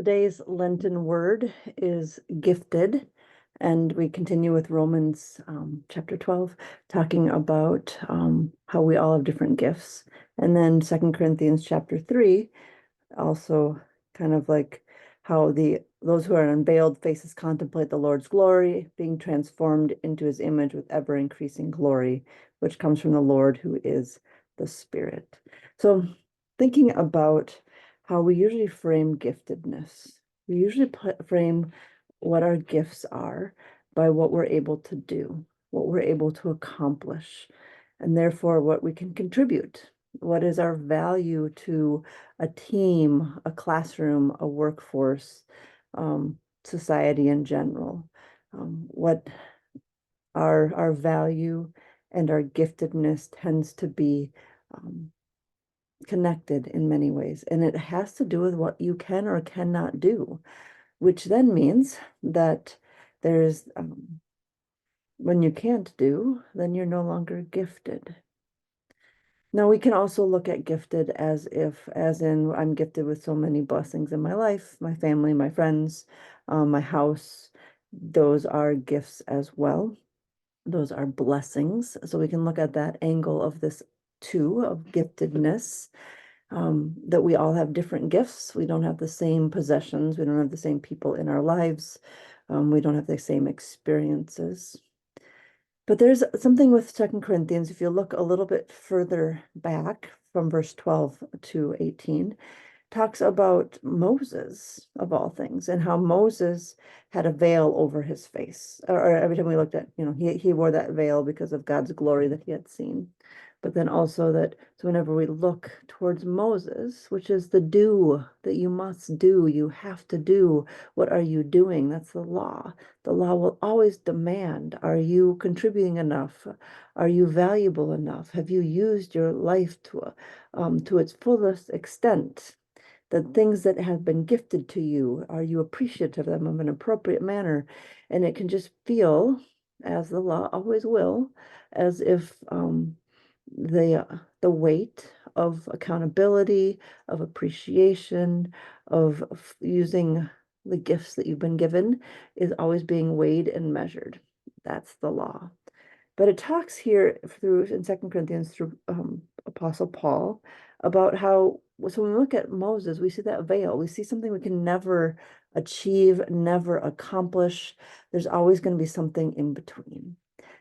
Today's Lenten word is gifted, and we continue with Romans chapter 12, talking about how we all have different gifts. And then 2 Corinthians chapter 3, also kind of like how those who are unveiled faces contemplate the Lord's glory, being transformed into his image with ever increasing glory, which comes from the Lord who is the Spirit. So thinking about how we usually frame giftedness. We usually frame what our gifts are by what we're able to do, what we're able to accomplish, and therefore what we can contribute. What is our value to a team, a classroom, a workforce, society in general? What our value and our giftedness tends to be connected in many ways. And it has to do with what you can or cannot do, which then means that there's, when you can't do, then you're no longer gifted. Now, we can also look at gifted as in I'm gifted with so many blessings in my life, my family, my friends, my house. Those are gifts as well. Those are blessings. So we can look at that angle of this too, of giftedness. That we all have different gifts. We don't have the same possessions. We don't have the same people in our lives. We don't have the same experiences. But there's something with 2 Corinthians, if you look a little bit further back from verse 12 to 18, talks about Moses, of all things, and how Moses had a veil over his face. Or every time we looked at, he wore that veil because of God's glory that he had seen. But then also so whenever we look towards Moses, which is the do that you must do, you have to do, what are you doing? That's the law. The law will always demand, are you contributing enough? Are you valuable enough? Have you used your life to its fullest extent? The things that have been gifted to you, are you appreciative of them in an appropriate manner? And it can just feel, as the law always will, as if the weight of accountability, of appreciation, of using the gifts that you've been given is always being weighed and measured. That's the law. But it talks here in 2 Corinthians through Apostle Paul about how, so when we look at Moses, we see that veil. We see something we can never achieve, never accomplish. There's always going to be something in between.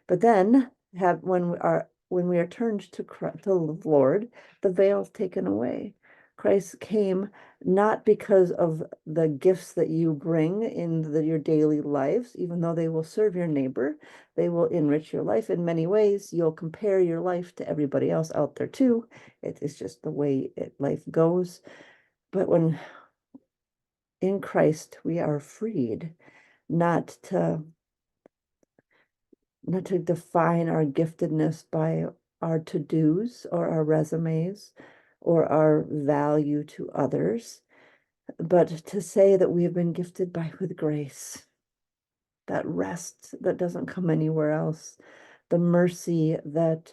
But then when we are turned to the Lord, the veil is taken away. Christ came not because of the gifts that you bring in your daily lives, even though they will serve your neighbor, they will enrich your life in many ways. You'll compare your life to everybody else out there too. It is just the way life goes. But when in Christ we are freed, not to define our giftedness by our to-dos or our resumes or our value to others, but to say that we have been gifted with grace, that rest that doesn't come anywhere else, the mercy that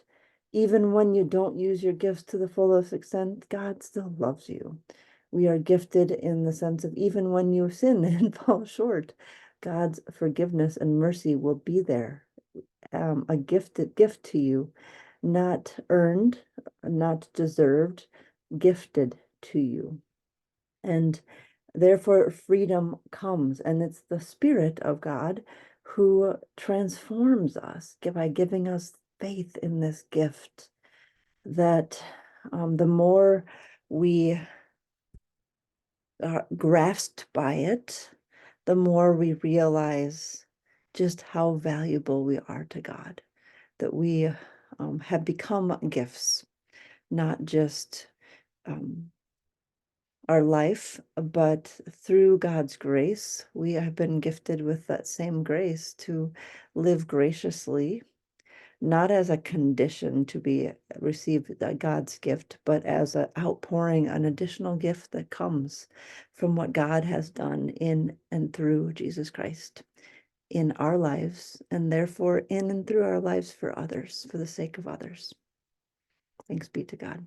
even when you don't use your gifts to the fullest extent, God still loves you. We are gifted in the sense of even when you sin and fall short, God's forgiveness and mercy will be there. A gift to you, not earned, not deserved, gifted to you. And therefore freedom comes, and it's the Spirit of God who transforms us by giving us faith in this gift, that the more we are grasped by it, the more we realize just how valuable we are to God, that we have become gifts, not just our life, but through God's grace, we have been gifted with that same grace to live graciously, not as a condition to receive God's gift, but as an outpouring, an additional gift that comes from what God has done in and through Jesus Christ in our lives, and therefore in and through our lives for others, for the sake of others. Thanks be to God.